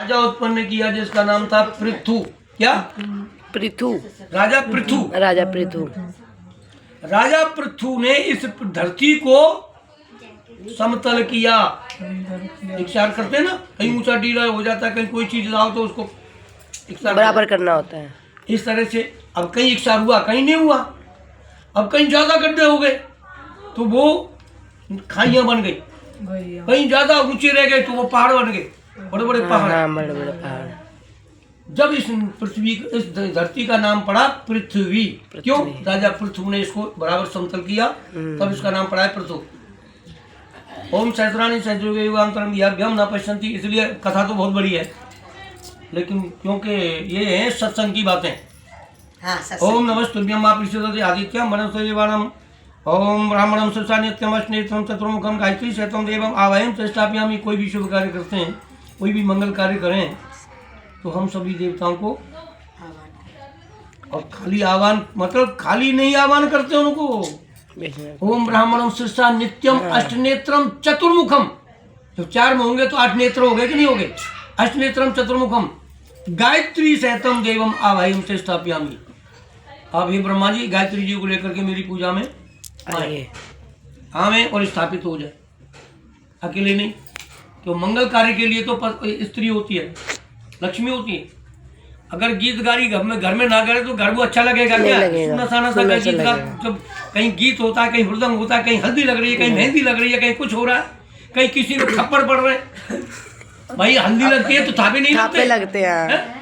राजा उत्पन्न किया जिसका नाम था पृथु। क्या? पृथु। राजा पृथु। राजा पृथु। राजा पृथु ने इस धरती को समतल किया। इक्सार करते हैं ना, कहीं ऊंचा टीला हो जाता है, कहीं कोई चीज लाओ तो उसको इक्सार बराबर करना होता है। इस तरह से अब कहीं इक्सार हुआ, कहीं नहीं हुआ। अब कहीं ज्यादा गड्ढे हो गए तो वो खाइयां बन गई, कहीं ज्यादा ऊंचे रह गए तो वो पहाड़ बन गए, बड़े बड़े पहाड़। हाँ, बड़े बड़े पहाड़। जब इस पृथ्वी, इस धरती का नाम पड़ा पृथ्वी। क्यों? राजा पृथु ने इसको बराबर समतल किया, तब इसका नाम पड़ा है पृथु। ओम सहस्राणी सहस्र युगांतरम याभ्यम न पश्यन्ति। इसलिए कथा तो बहुत बड़ी है, लेकिन क्योंकि ये है सत्संग की बातें। ओम नमस्तुभ्यम मा पृष्ठते आदित्यम मनसोयवाणम ओम ब्राह्मणम सुसा नित्यम अष्टनेत्रम चतुर्मुखम गायत्री शतम देवम आवाहम चेष्टाभ्यामी। कोई भी शुभ कार्य करते हैं, कोई भी मंगल कार्य करें तो हम सभी देवताओं को, और खाली आह्वान मतलब खाली नहीं आह्वान करते उनको। ओम ब्राह्मणम सुसा नित्यम अष्टनेत्रम चतुर्मुखम। जब चार में होंगे तो 8 नेत्र हो गए कि नहीं हो गए? अष्टनेत्रम चतुर्मुखम गायत्री सहतम देवम आवाहम चेष्टाभ्यामी। आप ही ब्रह्मा जी गायत्री जी को लेकर के मेरी पूजा में आवे और स्थापित हो जाए। अकेले नहीं, तो मंगल कार्य के लिए तो स्त्री होती है, लक्ष्मी होती है। अगर गीत गारी घर में ना करे तो घर को अच्छा लगेगा क्या? सुना साना सा गीत गा, जब कहीं गीत होता है, कहीं मृदंग होता है, कहीं हल्दी लग रही है, कहीं मेहंदी लग रही है, कहीं कुछ हो रहा है, कहीं किसी को थप्पड़ पड़ रहे हैं। भाई हल्दी लगती है तो थापे नहीं लगते हैं।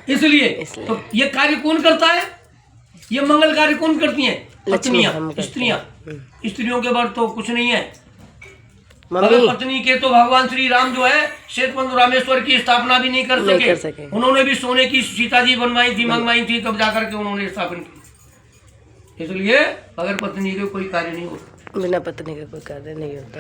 इसलिए तो ये कार्य कौन करता है? ये मंगल कार्य कौन करती हैं? पत्नियां, स्त्रियां। स्त्रियों के बाद तो कुछ नहीं है। मगर पत्नी के तो भगवान श्री राम जो है श्वेतवंत रामेश्वर की स्थापना भी नहीं कर सके। उन्होंने भी सोने की सीता जी बनवाई थी, मंगवाई थी, तब जाकर के उन्होंने स्थापन की। इसलिए अगर पत्नी के कोई कार्य नहीं होता, बिना पत्नी का कोई कार्य नहीं होता।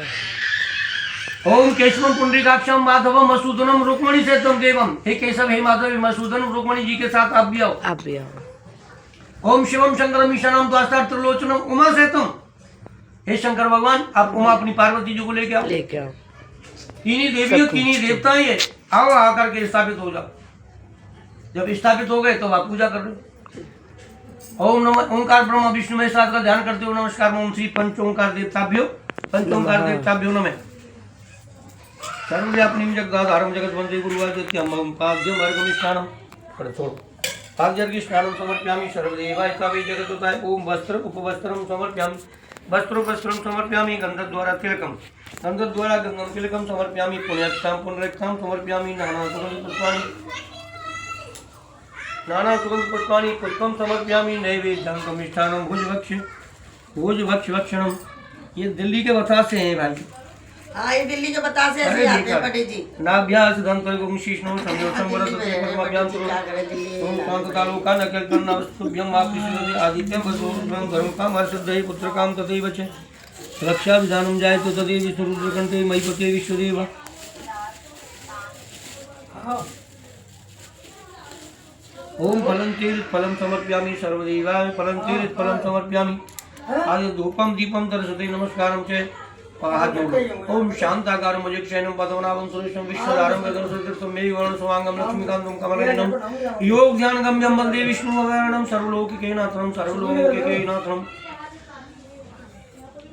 ओम केशवम पुंडरीकाक्षम माधवम मसूदनम रुक्मणी सेतम देवम। हे केशव, हे माधव, मसूदन, रुक्मणी जी के साथ आप भी आओ। आप भी आओ। ओम शिवम शंकरम ईशानम द्वास्तार त्रिलोचनम उमा सेतम। हे शंकर भगवान, आप उमा अपनी पार्वती जी को लेके आओ। तीनी देवियों, तीनी देवता ये आओ, आकर के स्थापित हो जाओ। जब स्थापित हो गए तो आप पूजा कर लो। ओम नमः ओंकार ब्रह्म विष्णु महेश का ध्यान करते हो। नमस्कार ओम श्री पंचोंकार देवताभ्यो, पंचोंकार देवताभ्यो नमः। सर्वव्यापिनी जगदाधारम जगत वंदे गुरुवाद्यम पाद्यम अर्घमिष्ठानम। छोड़ पाद्यर्घ्य स्नानम समर्पयामि सर्वदेवाय तवे जगतोताय। ओम वस्त्र उपवस्त्रम समर्पयामि, वस्त्रोपस्त्रम समर्पयामि, गंधद्वारा तिलकम, गंधद्वारा गंगम तिलकम समर्पयामि, पुण्यक्षां पुनरेक्षां समर्पयामि, नाना सुगंध पुष्पाणि पुष्पम समर्पयामि, नैवेद्यं कमिष्ठानं भुजभक्ष भक्षणम। ये दिल्ली के बतासे हैं भाई। हाँ, ये दिल्ली के बतासे ऐसे आते हैं पटेल जी। नाभ्यास दंतगुम शीष्णो संयोषम वरसते परमाभ्याम तुम कांतकालो का नकल करना वस्तुभ्यम आपृष्यते आदित्यम वसुभ्यम धर्म काम हर्षदहि पुत्रकाम तथैव च रक्षा विधानम जायते तदेव विष्णुरुद्रकण्ठे महीपते विश्वदेव। ओम फलं तीर्थ फलं समर्पयामि सर्वदेवाय फलं तीर्थ फलं समर्पयामि। आदि धूपम दीपम दर्शते नमस्कारम च। ओम शांताकारं भुजगशयनं पद्मनाभं सुरेशं विश्वधारं गगनसदृशं मेघवर्णं शुभांगं लक्ष्मीकान्तं कमलनयनं योग ध्यानगम्यं वन्दे विष्णुभगवानं सर्वलोकैकनाथं सर्वलोकैकनाथं।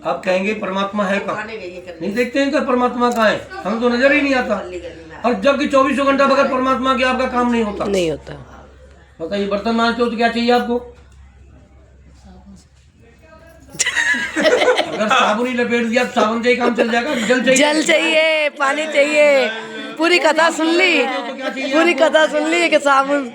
आप कहेंगे परमात्मा है कहाँ? नहीं देखते हैं क्या परमात्मा कहाँ है? हम तो नजर ही नहीं आता। और जबकि 24 घंटा बगैर परमात्मा के आपका काम नहीं होता। नहीं होता। बताइए, बर्तन मांजते हो तो क्या चाहिए आपको? अगर साबुन ही लपेट दिया तो साबुन से ही काम चल जाएगा? जल चाहिए, जल चाहिए, पानी चाहिए। पूरी कथा सुन ली, पूरी कथा सुन ली कि साबुन,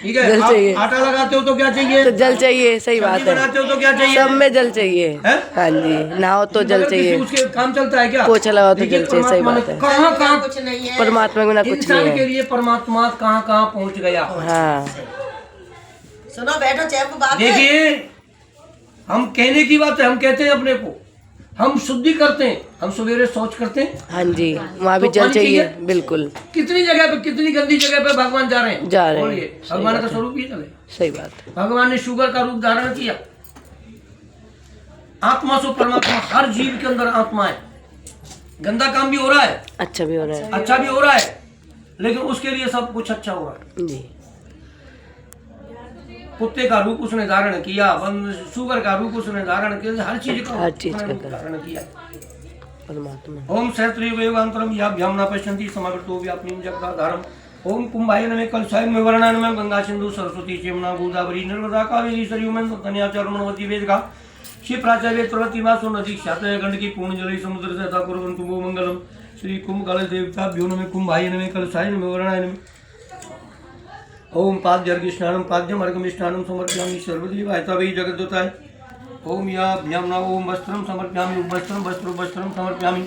ठीक है। आप आटा लगाते हो तो क्या चाहिए? तो जल चाहिए। सही बात है। बनाते हो तो क्या चाहिए? सब में जल चाहिए। हाँ जी, नहाओ तो जल चाहिए, उसके काम चलता है क्या? पोछा लगाओ तो जल चाहिए। सही बात है। कहाँ कहाँ कुछ नहीं है परमात्मा के बिना कुछ नहीं इंसान के है। लिए परमात्मा कहाँ कहाँ पहुँच गया। हाँ, सुनो बैठो, चैप बात है। देखिए, हम कहने की बात है, हम कहते हैं अपने को, हम शुद्धि करते हैं, हम सवेरे शौच करते हैं। हाँ जी, वहाँ भी तो जल चाहिए। बिल्कुल। कितनी जगह पे, कितनी गंदी जगह पे भगवान जा रहे हैं। बोलिए, भगवान का स्वरूप ही चले। सही बात है। भगवान ने शुगर का रूप धारण किया। आत्मा सो परमात्मा, हर जीव के अंदर आत्मा है। गंदा काम भी हो रहा है, अच्छा भी हो रहा है अच्छा भी हो रहा है, लेकिन उसके लिए सब कुछ अच्छा हो रहा है। जी। कुत्ते का रूप उसने धारण किया, शुगर का रूप उसने धारण किया, हर चीज का हर चीज उसने का धारण किया। परमात्मा। ओम सहस्रयुगेवांतरम याभ्याम न पश्यन्ति समग्रतो व्याप्निं जगदाधारम। ओम कुंभाय नमः कलशाय नमः वरणाय नमः गंगा सिंधु सरस्वती यमुना गोदावरी नर्मदा कावेरी सरयू तनया चर्मणवती वेदका क्षिप्राचार्य प्रवती मासो नदी ख्यातय गंडकी पूर्ण जलय समुद्र सहिता कुर्वन्तु वो मंगलम। श्री कुंभ कल देवताभ्यो नमः कुंभाय नमः कलशाय नमः वरणाय नमः। ओम पाद्यर्घ्य स्नानम पाद्यम अर्घ्यम स्नानम समर्पयामि सर्वदेवाय तवै जगद्दताय। ओम याभ्याम न ओम वस्त्रम समर्पयामि वस्त्रम वस्त्रो वस्त्रम समर्पयामि।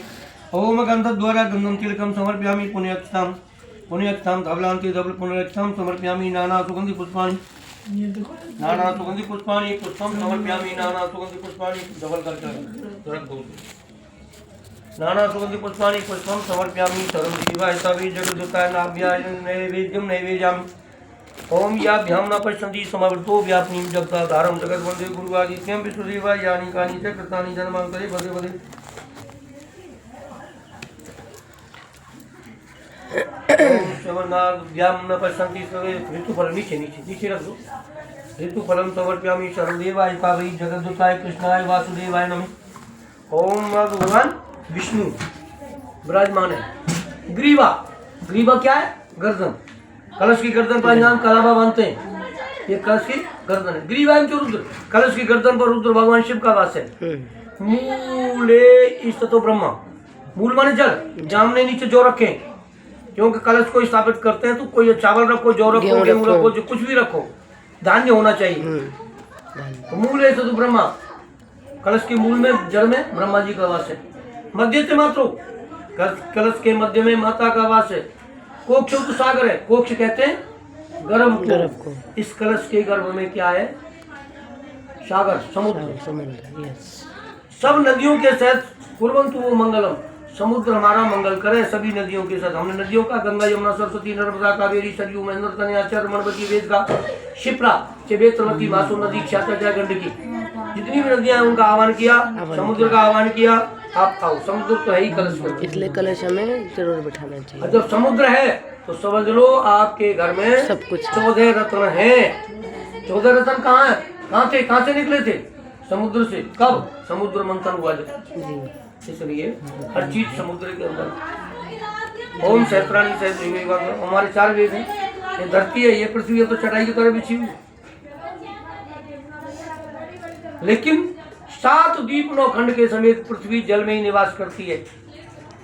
ओम गंधद्वारा गंधम तिलकम समर्पयामि पुण्यक्षताम पुण्यक्षताम धवलांति धवल पुनरक्षताम समर्पयामि नाना सुगंधि पुष्पाणि नाना सुगंधि पुष्पाणि पुष्पम समर्पयामि नाना सुगंधि पुष्पाणि धवल करके रख दो। नाना सुगंधि पुष्पाणि पुष्पम समर्पयामि सर्वदेवाय तवै जगद्दताय नाभ्याय नैवेद्यम नैवेद्यामि। ओम याभ्याम न पश्यन्ति समग्रतो व्याप्निं जगदाधारं जगद्वन्दे गुरुवादित्यं विश्वदेवाय यानि कानि च कृतानि जन्मान्तरे पदे पदे। ओम श्रवणाभ्याम न पश्यन्ति सर्वे ऋतुफल नीचे नीचे नीचे रख दो। ऋतुफलम समर्पयामि सर्वदेवाय तवै जगद्दताय कृष्णाय वासुदेवाय नमः। ओम भगवान विष्णु विराजमान है। ग्रीवा, ग्रीवा क्या है? गर्दन। कलश की गर्दन पर नाम कलाबा बांधते हैं, ये कलश की गर्दन है। ग्रीवा जो रुद्र, कलश की गर्दन पर रुद्र भगवान शिव का वास है। मूले ईस्ततो ब्रह्मा, मूल माने जल, जामने नीचे जो रखे, क्योंकि कलश को स्थापित करते हैं तो कोई चावल रखो, जौ रखो, गेहूं रखो, जो कुछ भी रखो, धान्य होना चाहिए। तो मूल ईस्ततो ब्रह्मा, कलश के मूल में जड़ में ब्रह्मा जी का वास है। मध्य से मात्रो, कलश के मध्य में माता का वास है। कोक्ष तो सागर है, कोक्ष कहते हैं गर्भ को। इस कलश के गर्भ में क्या है? सागर, समुद्र। सब नदियों के साथ कुर्वन्तु वो मंगलम, समुद्र हमारा मंगल करे सभी नदियों के साथ। हमने नदियों का गंगा यमुना सरस्वती नर्मदा कावेरी सरयू महेंद्र तनया चर्मणवती वेदका क्षिप्रा चेबेत्रवती मासो नदी ख्यातय गंडकी, जितनी भी नदियां हैं उनका आह्वान किया, समुद्र का आह्वान किया, आप आओ। समुद्र तो है ही कलश में, इसलिए कलश हमें जरूर बिठाना चाहिए। जब समुद्र है तो समझ लो आपके घर में सब कुछ 14 रत्न हैं। 14 रत्न कहाँ है? कहाँ से निकले थे? समुद्र से। कब? समुद्र मंथन हुआ जब, इसलिए हर चीज समुद्र के अंदर। ओम सहस्राणी सहस्र, हमारे 4 वेद हैं। ये धरती है, ये पृथ्वी है, तो चटाई की तरह बिछी हुई, लेकिन 7 द्वीप 9 खंड के समेत पृथ्वी जल में ही निवास करती है।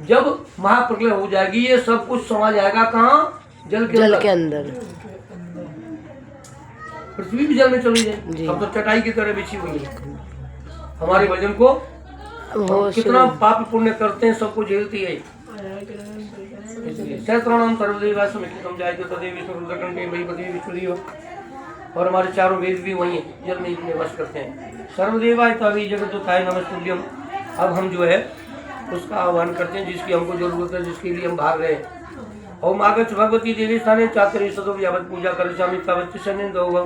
जब महाप्रलय हो जाएगी ये सब कुछ समा जाएगा कहाँ? जल के अंदर। पृथ्वी भी जल में चली जाए। अब तो चटाई की तरह बिछी हुई है। हमारे भजन को कितना पाप पुण्य करते हैं, सबको झेलती है। इसलिए सहस्राणाम सर्वदेवा समेकितम जायते तदेव विश्वरुद्रकंठे महीपति विश्वदेव। और हमारे 4 वेद भी वही है, जल में ही निवास करते हैं। सर्वदेवाय तवै जगद्दताय नमस्तुभ्यम। अब हम जो है उसका आह्वान करते हैं, जिसकी हमको जरूरत है, जिसके लिए हम भाग रहे हैं। ओम आगच्छ भगवती देवी स्थाने चातुर्य सदो यावत् पूजा करिष्यामि तावत् शनन्दो।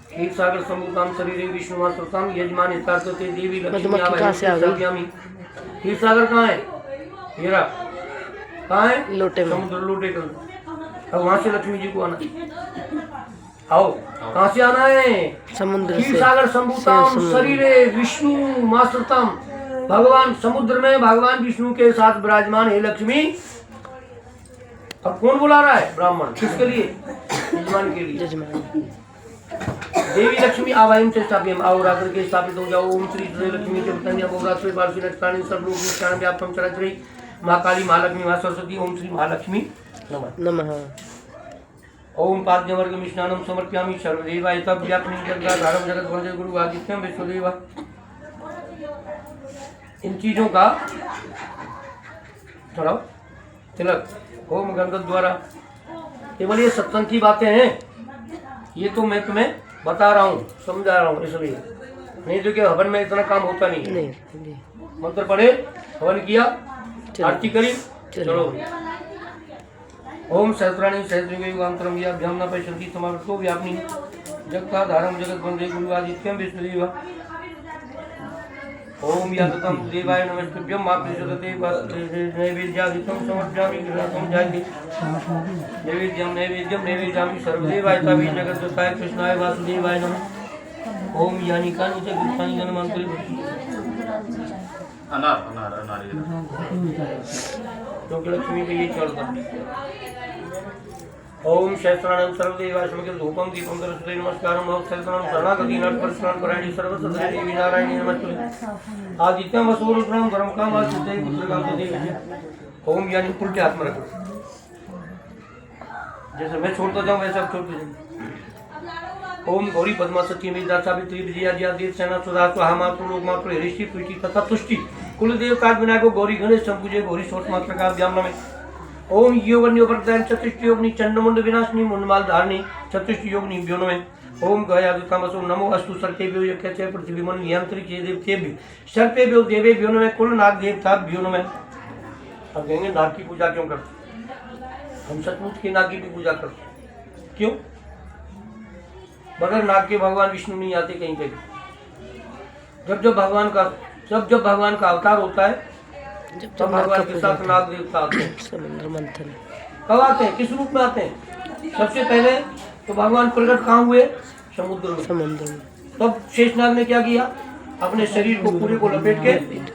क्षीर सागर सम्भूतां शरीरे विष्णुमा सुतां यजमान हितार्थते देवी लक्ष्मी आवाहयामि। क्षीर सागर कहाँ है? हीरा कहाँ है? लोटे में, समुद्र लोटे के अंदर। अब वहां से लक्ष्मी जी को आना, आओ। कहाँ से आना है? समुद्र से। क्षीर सागर सम्भूतां शरीरे विष्णु मास्तुतां, भगवान समुद्र में भगवान विष्णु के साथ विराजमान है लक्ष्मी। अब कौन बुला रहा है? ब्राह्मण। किसके लिए? यजमान के लिए। देवी लक्ष्मी आवाहन से स्थापित, आओ रात्र के स्थापित हो जाओ। ओम श्री लक्ष्मी चैतन्य बहुरात्रि पार्षि नक्षत्राणि सब लोग निष्ठान व्याप्तम चरचरि माँ काली महालक्ष्मी माँ सरस्वती। ओम श्री महालक्ष्मी नमः। ओम पाद्यवर्गम स्नानम समर्पयामि सर्वदेवाय तब व्याप्निं जगदाधारं जगद्वन्दे गुरु आदित्यम विश्वदेवा। इन चीजों का थोड़ा तिलक ओम गंगा द्वारा। केवल ये सत्संग की बातें हैं, ये तो मैं तुम्हें बता रहा हूँ, समझा रहा हूँ, इसलिए नहीं तो क्या हवन में इतना काम होता नहीं। मंत्र पढ़े, हवन किया, आरती करी, चलो। ओम सहस्राणी सहस्रयुगांतरम याभ्याम न पश्यन्ति समग्रतो व्याप्निं जगदाधारं जगद्वन्दे गुरुवादित्यं विष्णुदेव। ओम याततं देवाय नमस्तुभ्यं माप्रियजगते नैवेद्यादिकं समर्पयामि गृहं जायते नैवेद्यामि सर्वदेवाय तवे जगद्गताय कृष्णाय वासुदेवाय नमः ओम यानिकानि च कृष्णानि जनमान्तरि अनार क्योंकि लक्ष्मी का ये चलता ओम सहस्राणं सर्वदेवाय समग्र धूपम दीपम दर्शते नमस्कारं भव सहस्राणं शरणागति नट परस्परं परायणे सर्वसदे देवी नारायणी नमस्ते आदित्यं वसूरुद्रं धर्म काम आदित्य पुत्रकाम देवी ओम यानी उल्टे हाथ में रखो जैसे मैं छोड़ता जाऊं वैसे आप छोड़ते जाओ ओम गौरी पद्मा सती विद्या सावित्री विजया जिया देव सेना सुधा स्वाहा मातृ लोक मातृ हृष्टि पुष्टि तथा तुष्टि कुल देवता विनायको गौरी गणेश संपूजे गौरी सोट मात्र का व्याम नमे ओम योगन्यो वरदान चतुष्ट योगनी चंडमुंड विनाशनी मुंडमाल धारणी चतुष्ट योगनी व्यो नमे ओम गया दुतामसो नमो अस्तु सर्पेभ्यो यक्षे पृथ्वी मन यंत्रिके देवतेभ्यो सर्पेभ्यो देवेभ्यो नमे कुल नाग देवता भ्यो नमे अब कहेंगे नाग की पूजा क्यों करते हम सचमुच के नाग की भी पूजा करते क्यों बगैर नाग के भगवान विष्णु नहीं आते कहीं कहीं जब भगवान का अवतार होता है तब भगवान के साथ नाग देवता आते हैं समुद्र मंथन कब आते हैं किस रूप में आते हैं सबसे पहले तो भगवान प्रकट कहाँ हुए समुद्र में तब शेषनाग ने क्या किया अपने शरीर को पूरे को लपेट के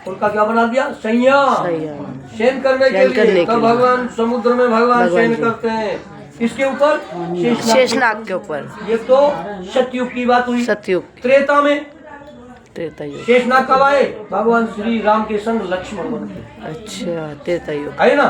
उनका क्या बना दिया सैया शयन करने के लिए तब भगवान समुद्र में भगवान शयन करते हैं इसके ऊपर शेषनाग के ऊपर ये तो सतयुग की बात हुई सतयुग त्रेता में त्रेता युग शेषनाग कब आए भगवान श्री राम के संग लक्ष्मण बन के अच्छा त्रेता युग है ना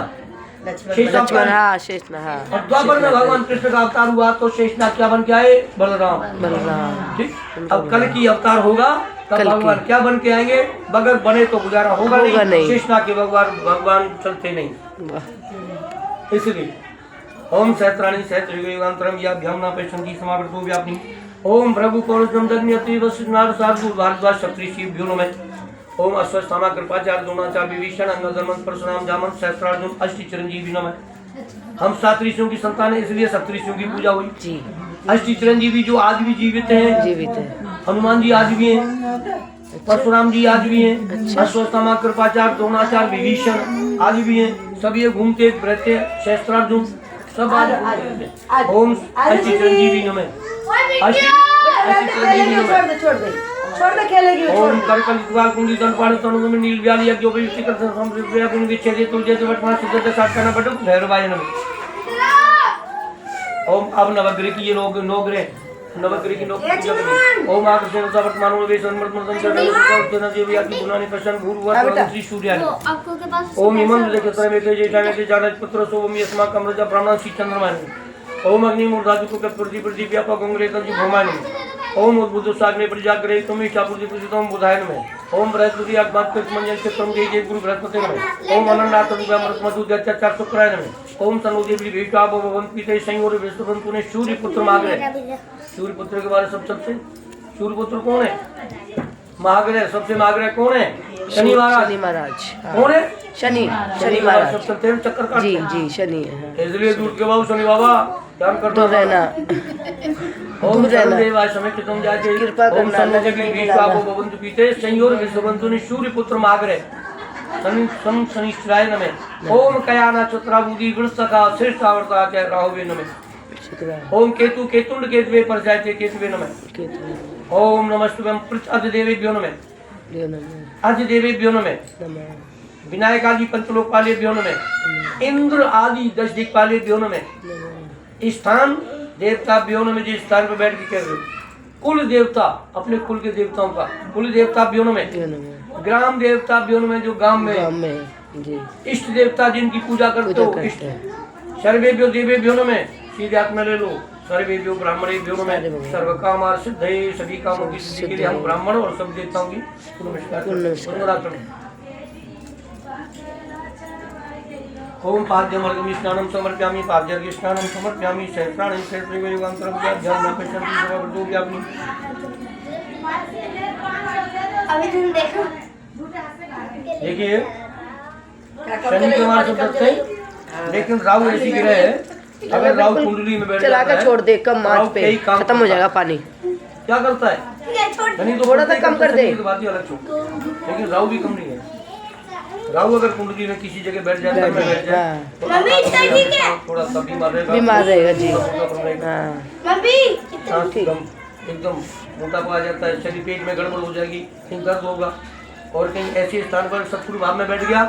लक्ष्मण हाँ शेषनाग हाँ और द्वापर में भगवान कृष्ण का अवतार हुआ तो शेषनाग क्या बन के आए बलराम ठीक अब कल की अवतार होगा तब भगवान क्या बन के आएंगे बगैर बने तो गुजारा होगा नहीं शेषनाग के भगवान चलते नहीं इसलिए ओम सहस्राणि सहस्रयुगान्तरं या भ्याम्ना पैशन्ति समावृतो व्याप्नि ओम भृगु पौरुषं दग्न्यति वसुनार साधु भारद्वाज सप्तऋषिभ्यो नमः ओम अश्वस्थामा कृपाचार्य द्रोणाचार्य विभीषण अंगदमन परशुराम जामन सहस्रार्जुन अष्ट चिरंजीवी नमः हम सात ऋषियों की संतान है इसलिए सप्त ऋषियों की पूजा हुई जी अष्ट चिरंजीवी जो आज भी जीवित हैं हनुमान जी आज भी हैं परशुराम जी आज भी हैं अश्वस्थामा कृपाचार्य द्रोणाचार्य विभीषण आज भी हैं सब ये घूमते रहते सहस्रार्जुन सब आज ओम अष्ट चिरंजीवी नमः अष्ट चिरंजीवी नमः छोड़ दे खेलेगी ओम करकल द्वार कुंडी दंडपाण तनु में नील व्याली यज्ञ उपयुक्त कर संप्रिया कुंडी विच्छेदे तुलजे वर्तमान सिद्ध सात करना बटु भैरवाय नमः ओम अब नवग्रह की ये नवग्रह की लोग पूजा करें ओम आकृष्ण वर्तमान में संमत मंत्र चरण देवी आदि गुणानि प्रसन्न भूर्भुवः श्री सूर्याय ओम हिमंत नक्षत्र में तेज जाने के जाने पुत्र सोम यस्मा कमरजा ब्राह्मण श्री चंद्रमा ओम अग्नि मूर्धादि को प्रति प्रति व्यापक गंगरे कंजि भौमानि ओम उद्बुद्ध साग्ने प्रजाग्रे तुम इच्छापूर्ति पूजितम बुधाय नमः ओम बृहस्पति आत्मात्मक मंजन से तुम जय गुरु बृहस्पति नमः ओम अनन्नाथ मृत मधु दत्ताचार्य शुक्राय नमः ओम तनुदेवी भेषा भवन पीते संयोर विष्णुवंतु ने सूर्य पुत्र माग्रे सूर्य पुत्र के बारे सबसे सूर्य पुत्र कौन है महाग्रह सबसे महाग्रह कौन है शनि महाराज कौन है शनि महाराज सब चलते हैं चक्कर काटते हैं जी शनि इसलिए दूर के बाबू शनि बाबा ध्यान करते रहना ओम सर्वदेवाय समेत तुम जाते कृपा करना भवन्तु पीते संयोर विश्ववन्तु ने सूर्य पुत्र माग्रह शनिश्चराय नमः ओम कयाना चतुराबुद्धि वृषका श्रेष्ठ आवर्ताचार्य राहुवे नमः ओम केतु केतुंड केतवे पर जाते केतवे नमः ओम नमस्तुभ्यं प्रचदेवेभ्यो नमः आदिदेवेभ्यो नमः विनायक आदि पंचलोकपालेभ्यो नमः इंद्र आदि 10 दिक्पालेभ्यो नमः स्थान देवताभ्यो नमः जिस स्थान पर बैठ के कह रहे हो कुल देवता अपने कुल के देवताओं का कुल देवताभ्यो नमः ग्राम देवताभ्यो नमः जो गांव में इष्ट देवता जिनकी पूजा करते हो इष्ट सर्वेभ्यो देवेभ्यो नमः सीधे हाथ में ले लो सर्वेभ्यो ब्राह्मणेभ्यो नमः सर्व कामार सिद्धये सभी कामों की सिद्धि के लिए हम ब्राह्मण और सब देवताओं की नमस्कार ओम पाद्यमर्गम स्नानं समर्पयामि पाद्यर्घ्य स्नानं समर्पयामि सहस्राणि सहस्रयुगान्तरं ध्यानं पश्यन्ति सर्ववर्तो व्याप्नि अभी तुम देखो देखिए शनि के हमारे सब सकते हैं लेकिन राहु ऐसी ग्रह है अगर राहु कुंडली में बैठ जाता है छोड़ दे कम मार्च पे खत्म हो जाएगा पानी क्या करता है है छोड़ नहीं तो थोड़ा सा कम कर दे। तो बात ही अलग छोड़, लेकिन राहु भी कम नहीं है। राहु अगर कुंडली में किसी जगह बैठ जाता है, बैठ जाए हाँ। तो मम्मी, इतना ठीक है? थोड़ा सा बीमार रहेगा, बीमार रहेगा जी। रहेगा। हाँ मम्मी सांस एकदम मोटापा आ जाता है, शरीर पेट में गड़बड़ हो जाएगी, कहीं दर्द होगा। और कहीं ऐसे स्थान पर सतगुरु भाव में बैठ गया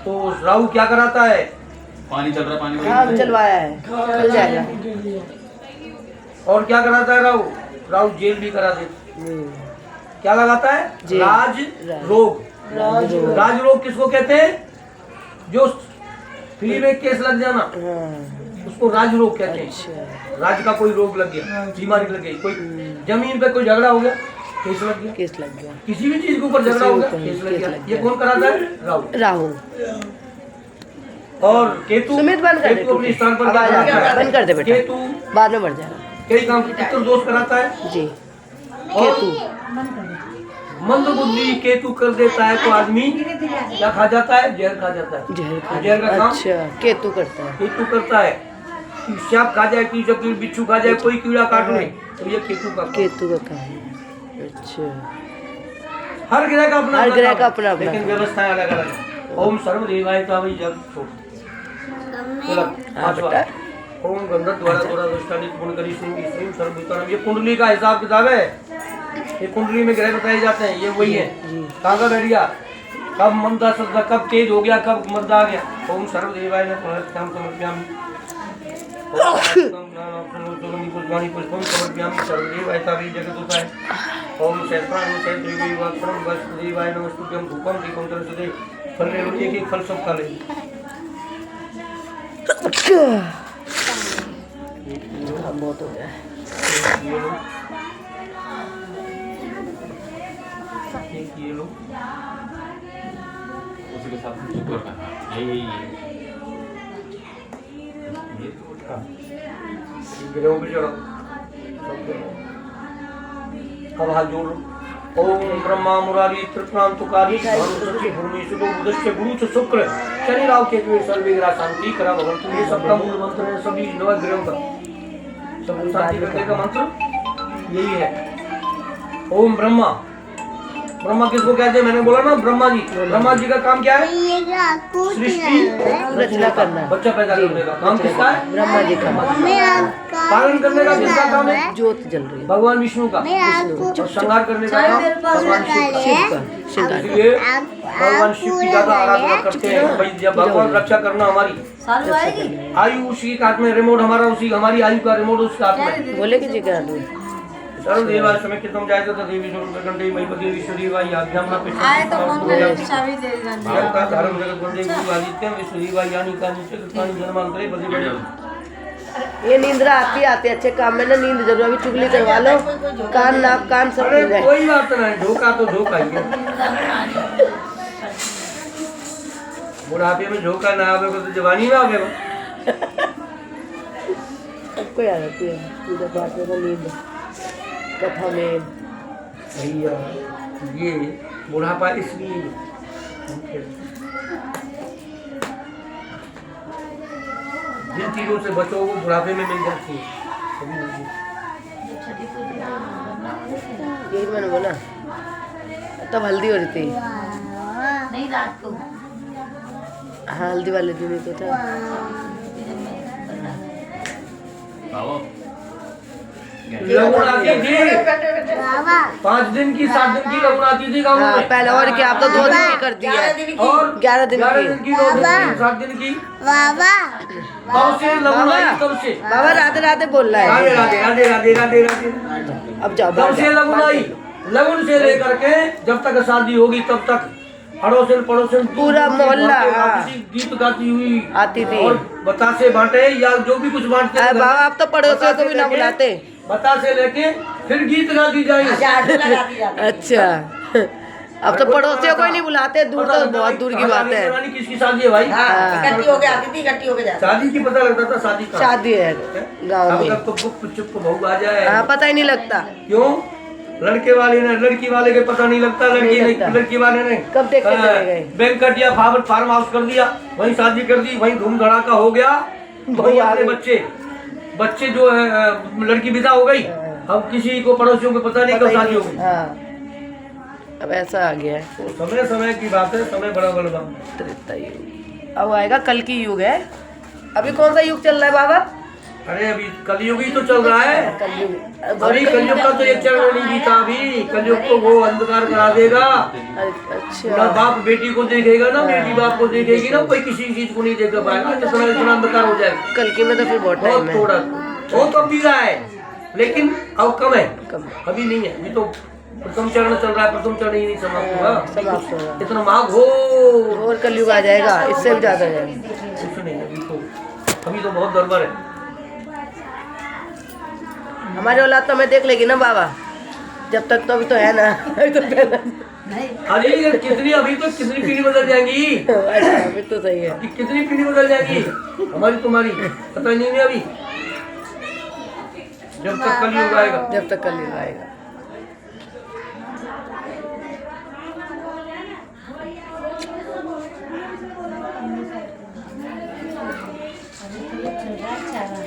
तो राहु क्या कराता है? पानी चल रहा, पानी हाँ चलवाया है, चल जाएगा। और क्या कराता है राहु? राहु जेल भी करा दे। क्या लगाता है? जेल। राज रोग। राज रोग किसको कहते हैं? जो फ्री में केस लग जाना, हाँ। उसको राज रोग कहते हैं। अच्छा राज का कोई रोग लग गया, बीमारी लग गई, कोई जमीन पे कोई झगड़ा हो गया, केस लग गया, केस लग गया। किसी भी चीज के ऊपर झगड़ा हो गया, किसी के केस ऊपर लग केस गया। लग ये गया। कौन कराता है? राहु। राहु। और केतु, सुमित बंद कर दे, केतु अपने स्थान पर आवाज क्या आ रही है, कराता है? बंद कर दे बेटा। केतु बाद में बढ़ जाएगा कई काम पितृ दोष कराता है। जी। और केतु मंद बुद्धि केतु कर देता है तो आदमी क्या खा जाता है? जहर खा जाता है। जहर का काम अच्छा केतु करता है। केतु करता है। कि सांप खा जाए, कि जब बिच्छू खा जाए, कोई कीड़ा काट ले, तो ये केतु का काम। केतु का काम है। अच्छा हर ग्रह का अपना हर अपना ग्रह काम का है, अपना अपना लेकिन काम। व्यवस्थाएं अलग अलग है। ओम सर्वदेवाय तस्मै जग छोड़। चलो पांचवा। बेटा। ओम गंधर्व द्वारा द्वारा दृष्टानित गुण करी सिंह श्रीम सर्वभूतानां। ये कुंडली का हिसाब किताब है। ये कुंडली में ग्रह बताए जाते हैं, ये वही है। कहाँ का बैठ गया, कब मंदा शब्द कब तेज हो गया, कब मंदा आ गया। ओम सर्वदेवाय नमः समर्पयामि। पुष्पम समर्पयामि सर्वदेवाय तस्मै जगदुताय। ओम सहस्राणि सहस्रदेवी वक्त्रम वसुदेवाय नमस्तुभ्यं धूपम दीपम तरसते। फल ले, एक एक फल सब खा ले। बहुत हो गया। ये लो। उसी के साथ शुक्र का यही गिरोह पे चढ़ो। अब हाथ जोड़ लो। ओम ब्रह्मा मुरारी त्रिपुरांतकारी धर्मसुचि भूमिसुतो बुधस्य गुरु च शुक्र शनि राहु केतु सर्वे ग्रह शांति करा भगवंतु। ये सबका मूल मंत्र है, सभी नवग्रहों का सब शांति करने का मंत्र यही है। ओम ब्रह्मा। ब्रह्मा किसको कहते हैं? मैंने बोला ना ब्रह्मा जी। ब्रह्मा जी का काम क्या है? सृष्टि रचना करना, बच्चा पैदा करने का काम किसका है? ब्रह्मा जी का। पालन करने का किसका काम है? ज्योत जल रही है। भगवान विष्णु का। और श्रृंगार करने का काम भगवान शिव का। शिव का श्रृंगार। इसलिए भगवान शिव की ज्यादा आराधना करते हैं। भाई जब भगवान रक्षा करना हमारी आयु उसी के हाथ में, रिमोट हमारा उसी, हमारी आयु का रिमोट उसके हाथ में। बोले कि जी करा दूँ सर्वदेवाय समय कितम जायते तदेवी स्वरूप कंठे महीपति विश्वदेवाय आभ्याम ना पेश आए तो फोन करे चाबी दे देना। जब का धर्म जगत वंदे गुरु आदित्य विश्वदेवाय यानी का नीचे कृपानि जन्मांतरे बदे बड़े। ये नींद आती आती अच्छे काम में ना, नींद जरूर अभी चुगली करवा लो, कान नाक कान सब अरे खुल जाए। कोई बात नहीं, धोखा तो धोखा ही है। बुढ़ापे में धोखा ना आवे तो जवानी में आवे। सबको याद आती है पूजा पाठ में ना नींद, कथा में। भैया ये बुढ़ापा इसलिए जिन चीजों से बचो वो बुढ़ापे में मिल जाती है। यही मैंने बोला, तब हल्दी हो रही थी। नहीं रात को हाँ हल्दी वाले दिन ही तो था। आओ लगन आती थी, बाबा 5 दिन की 7 दिन की लगन आती थी गाँव हाँ में। पहले और क्या, अब तो 2 दिन की कर दिया है। और 11 दिन 11 की। दिन की 9 दिन की 7 दिन की। बाबा कब से लगन आई? कब से? बाबा राधे राधे बोल रहा राधे है। राधे राधे राधे राधे राधे। अब जाओ कब से लगन आई? लगन से लेकर के जब तक शादी होगी तब तक अड़ोसन पड़ोसन पूरा मोहल्ला, हाँ। गीत गाती हुई आती थी। और बतासे बांटे या जो भी कुछ बांटते थे, बाबा अब तो पड़ोसियों को भी ना बुलाते। बतासे लेके फिर गीत गाती जाएगी। अच्छा अब तो पड़ोसियों को ही नहीं बुलाते, दूर तो बहुत दूर की बात है। रानी किसकी शादी है भाई? इकट्ठी होके आती थी, इकट्ठी होके जाती। शादी की पता लगता था, शादी का शादी है गाँव अब में। तक तो गुप चुप बहू आ जाए। हाँ पता ही नहीं लगता। क्यों? लड़के वाले ने, लड़की वाले के पता नहीं लगता, नहीं लगता। लड़की वाले ने कब देख के चले गए। बैंकट या फार्म हाउस कर दिया, वहीं शादी कर दी, वहीं धूम धड़ाका हो गया। वहीं आ अपने गई। बच्चे जो है लड़की विदा हो गई, अब किसी को पड़ोसियों को पता नहीं कब शादी होगी। हाँ अब ऐसा आ गया है। तो समय समय की बात है, समय बड़ा बड़ा। त्रेता युग अब आएगा, कल की युग है। अभी कौन सा युग चल रहा है बाबा? अरे अभी कलयुग ही तो चल रहा है। कलयुग। अभी कलयुग का तो एक चरण नहीं बीता अभी। कलयुग को वो अंधकार करा देगा। ना अच्छा बाप बेटी को देखेगा, ना बेटी बाप को देखेगी, ना कोई किसी चीज को नहीं देख पाएगा। इतना अंधकार हो जाएगा। कल की में तो फिर बहुत टाइम बहुत है। थोड़ा वो तो भी रहा है, लेकिन अब कम है, कम अभी नहीं है। अभी तो प्रथम चरण चल रहा है, प्रथम चरण ही नहीं समाप्त हुआ। समाप्त होगा इतना माघ हो और कलयुग आ जाएगा, इससे भी ज्यादा जाएगा। कुछ नहीं। अभी तो बहुत गड़बड़ है। हमारी औलाद तो हमें देख लेगी ना बाबा, जब तक तो अभी तो है ना। अभी तो पहले अरे कितनी अभी तो कितनी पीढ़ी बदल जाएंगी। अच्छा अभी तो सही है। अभी कितनी पीढ़ी बदल जाएगी हमारी तुम्हारी, पता नहीं है अभी। जब तक कलयुग आएगा, जब तक कलयुग आएगा।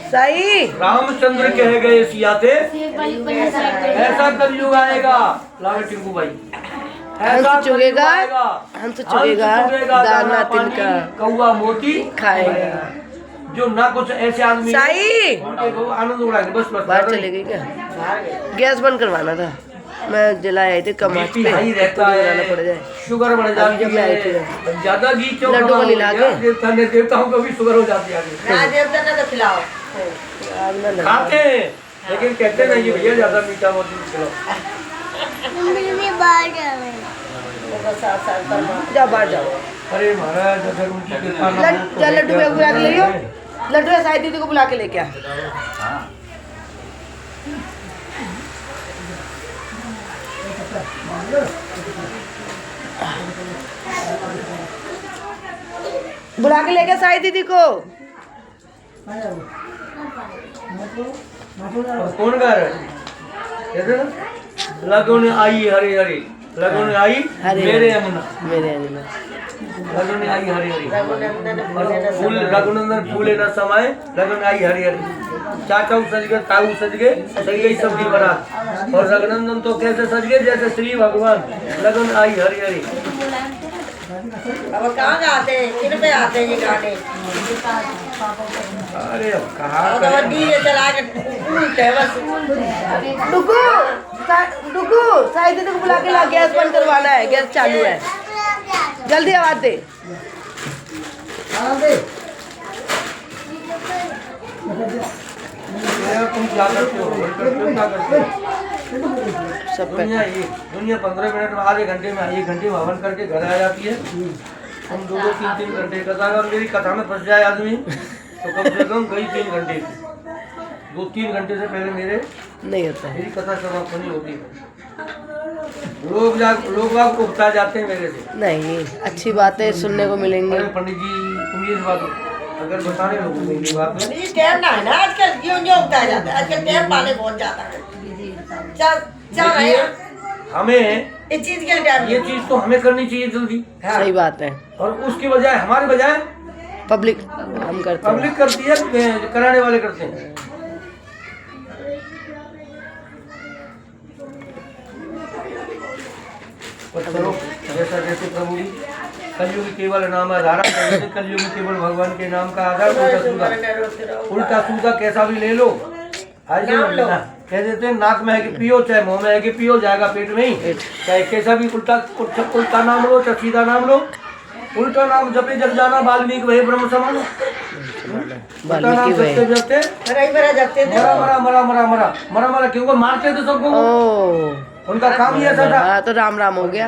सही रामचंद्र कह गए सियाते ऐसा कलयुग आएगा। लावे टिंकू भाई, हंस चुगेगा, हंस चुगेगा, दाना तिनका कौआ मोती खाएगा। जो ना कुछ ऐसे आदमी सही उनके आनंद उड़ाएंगे। बस बस बाहर चले गई क्या? गैस बंद करवाना था, मैं जलाई आई थी कम आंच बीपी पे, हाई रहता जलाना पड़ है, जाए। शुगर बढ़ जाती जब मैं आई थी है, ज्यादा घी क्यों लड्डू खाना वाली हो ला गया? के। देवताओं को भी शुगर हो जाती है आगे। हाँ देवता ने तो खिलाओ। आग ना लगा। खाते हैं लेकिन कहते नहीं कि भैया ज्यादा मीठा मत खिलाओ। जाओ बाहर जाओ। अरे महाराज अगर उनकी कृपा ना हो तो जा लड्डू क्या बुला के ले करें? लड्डू या साई दीदी को बुला के लेके आ। हाँ बुला के लेके साई दीदी को। कौन गा रहा है? कहते ना, लगन आई हरी हरी, लगन आई हरी मेरे यमुना, मेरे अंजना लगन आई हरी हरी। रघुनंदन फूले न फूल रघुनंदन फूले न समाये, लगन आई हरी हरी। चाचा सज गए, ताऊ सज गए, सज गई सबकी बारात। और रघुनंदन तो कैसे सज गए जैसे श्री भगवान, लगन आई हरी हरी। अब कहाँ गाते हैं, किन पे आते हैं ये गाने? अरे अब कहाँ अब तो करें? डीजे चला के घूमते हैं बस। डुगू साई दीदी को बुला के ला, गैस बंद करवाना है, गैस चालू है। जल्दी आवाज दे। यार तुम क्या करते हो? क्या करते हो? सब पे दुनिया 15 मिनट में, आधे घंटे में, 1 घंटे में हवन करके घर आ जाती है। हम 2-3 घंटे कथा, अगर मेरी कथा में फंस जाए आदमी तो कम से कम गई 3 घंटे, 2-3 घंटे से पहले नहीं होता है। मेरी कथा समाप्त नहीं होती है। लोग बाग उगता जाते हैं मेरे से। नहीं अच्छी बातें सुनने को मिलेंगे। अरे पंडित जी तुम ये बात अगर बताने लोगों को ये बात है। ये टाइम ना है ना आजकल, क्यों नहीं उगता जाता है आजकल, टाइम पाने बहुत ज्यादा है। चल रहे हैं हमें इस चीज के टाइम। ये चीज तो हमें करनी चाहिए जल्दी, सही बात है। और उसकी बजाय हमारे बजाय पब्लिक हम करते हैं। पब्लिक करती है, कराने वाले करते हैं। पर चलो जैसा जैसे प्रभु जी, कलयुग केवल नाम आधारा, कलयुग में केवल भगवान के नाम का आधार। उल्टा सूदा कैसा भी ले लो, ऐसे नाम लो। कह देते हैं नाक में है कि पियो, चाहे मुंह में है कि पियो, जाएगा पेट में ही। चाहे कैसा भी उल्टा नाम लो, चाहे सीधा नाम लो। उल्टा नाम जपे जब जाना, वाल्मीकि वही ब्रह्म समानो। उल्टा नाम जपते जपते जपते थे। मरा मरा मरा मरा मरा मरा मरा, क्योंकि मारते थे सबको। ओ उनका काम ही ऐसा था। हाँ तो राम राम हो गया,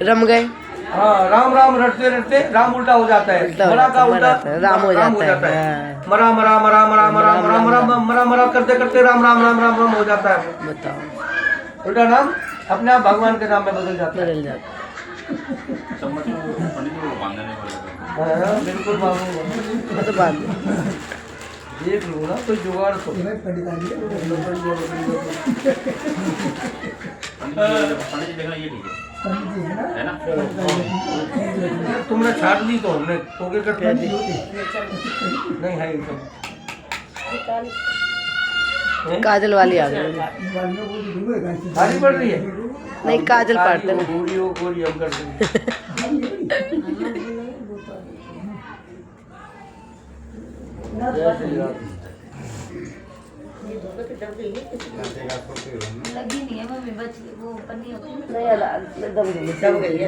रम गए। हाँ राम राम रटते रटते राम उल्टा हो जाता है, उल्टा हो मरा का जाता है, उल्टा मरा राम हो जाता है। हाँ। मरा मरा मरा मरा मरा मरा मरा मरा मरा करते करते राम राम राम राम राम हो जाता है। बताओ उल्टा नाम अपने आप भगवान के नाम में बदल जाता है। बदल जाता चम्मच को पंडित जी को बांधने पड़ेगा। हाँ, बिल्कुल मालूम है। तो बात देख लो ना तो जुगाड़ तो पंडित जी देखना ये ठीक है ना? तुमने छाट दी तो हमने पोके करते नहीं है ये सब। काजल वाली आ गई। सारी पड़ रही है नहीं काजल पाड़ते ना। गोरी हो गोरी हम कर देंगे। जय श्री राम। लगी नहीं है मम्मी बच वो पन्नी होती है दब गई है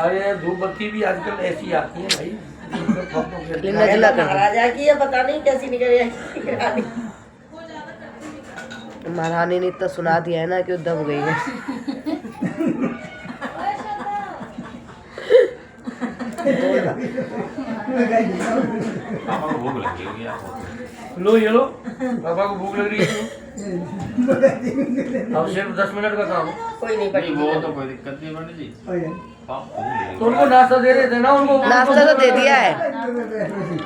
अरे धूप बत्ती भी आजकल ऐसी आती है भाई। नजला कर महाराजा की है पता नहीं कैसी निकल रही महारानी ने तो सुना दिया है ना कि वो दब गई है। पापा को भूख लगी होगी आपको। लो ये लो पापा को भूख लग रही है। अब सिर्फ 10 मिनट का काम है। कोई नहीं नहीं पड़ी वो तो कोई दिक्कत नहीं पंडित जी। पापा तो उनको नाश्ता दे रहे थे ना उनको। नाश्ता तो दे दिया है,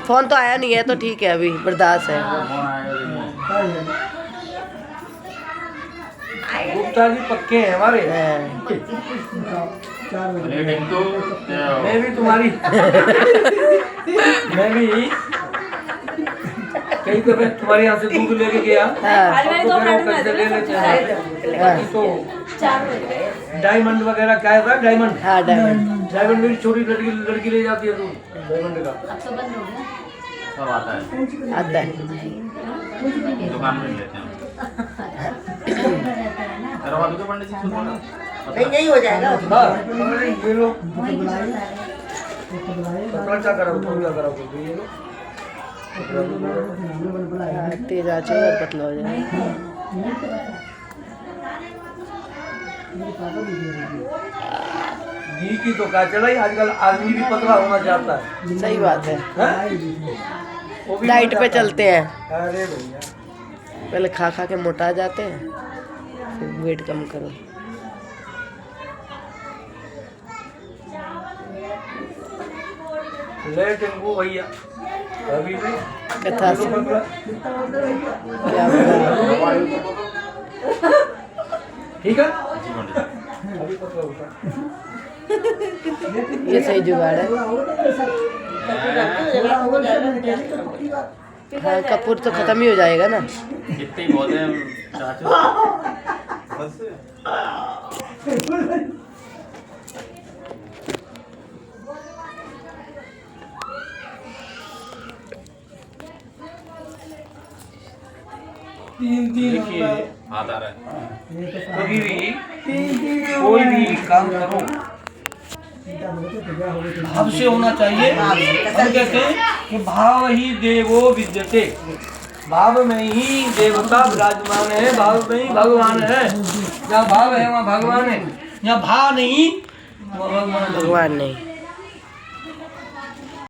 फोन तो आया नहीं है तो ठीक है अभी बर्दाश्त है। फोन आएगा गुप्ता जी पक्के हैं हमारे। लेकिन तो मैं भी तुम्हारी मैं भी कई दफे तुम्हारे यहाँ से दूध लेके गया। हाँ। तो फिर वो पैसे ले लेते हैं। बाकी तो डायमंड वगैरह क्या था डायमंड। हाँ डायमंड डायमंड मेरी छोटी लड़की ले जाती है दूध डायमंड का। अब तो बंद हो गया सब आता है आता है। दुकान में लेते हैं। करवा दो पंडित जी खुद बोला। नहीं हो जाएगा हाँ, ये लो पतला चा करा क्या करा ये लो। हाँ, तेज आंच है पतला हो जाए। घी की तो क्या चला आजकल आदमी भी पतला होना चाहता है। सही बात है, हैं? वो भी डाइट मोटा पे है। चलते हैं, अरे भैया पहले खा खा के मोटा जाते हैं फिर वेट कम करो। ले टेंगू भैया अभी भी कथा से पतला। क्या बोला? ठीक है जी पंडित जी। अभी पतला होता है। ये सही जुगाड़ है। हाँ कपूर तो खत्म ही हो जाएगा ना। कितने ही बहुत है चाचू। देखिए हाथ आ रहा है। कभी भी कोई भी काम करो भाव से होना चाहिए। हम कहते हैं कि भाव ही देवो विद्यते। भाव में ही देवता विराजमान है, भाव में ही भगवान है। जहाँ भाव है वहाँ भगवान है, जहाँ भाव नहीं वहाँ भगवान नहीं। भगवान नहीं।